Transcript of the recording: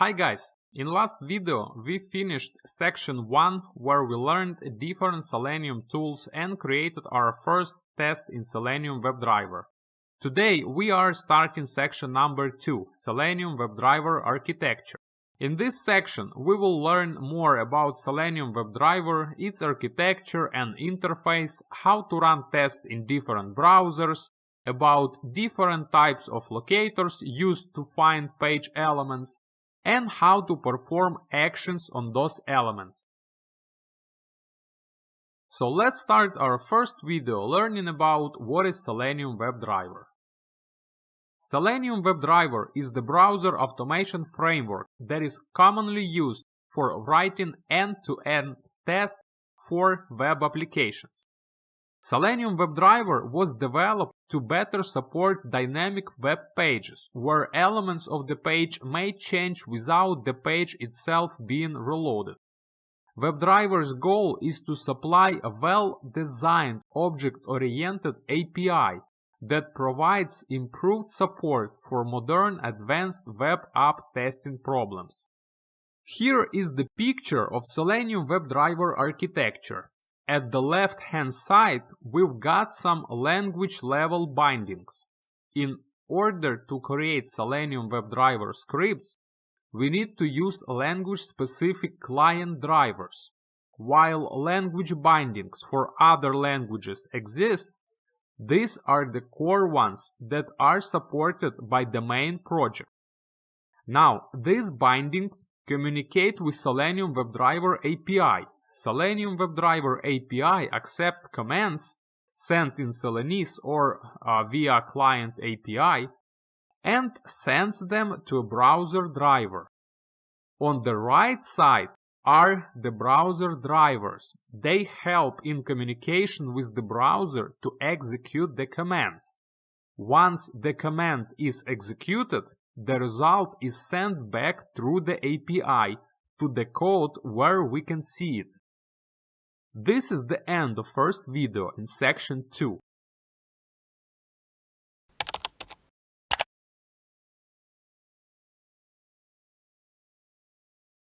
Hi guys, in last video we finished section 1 where we learned different Selenium tools and created our first test in Selenium WebDriver. Today we are starting section number 2, Selenium WebDriver architecture. In this section we will learn more about Selenium WebDriver, its architecture and interface, how to run tests in different browsers, about different types of locators used to find page elements, and how to perform actions on those elements. So let's start our first video learning about what is Selenium WebDriver. Selenium WebDriver is the browser automation framework that is commonly used for writing end-to-end tests for web applications. Selenium WebDriver was developed to better support dynamic web pages, where elements of the page may change without the page itself being reloaded. WebDriver's goal is to supply a well-designed, object-oriented API that provides improved support for modern advanced web app testing problems. Here is the picture of Selenium WebDriver architecture. At the left-hand side, we've got some language-level bindings. In order to create Selenium WebDriver scripts, we need to use language-specific client drivers. While language bindings for other languages exist, these are the core ones that are supported by the main project. Now, these bindings communicate with Selenium WebDriver API. Selenium WebDriver API accepts commands sent in Selenese or via Client API and sends them to a browser driver. On the right side are the browser drivers. They help in communication with the browser to execute the commands. Once the command is executed, the result is sent back through the API to the code where we can see it. This is the end of first video in section 2.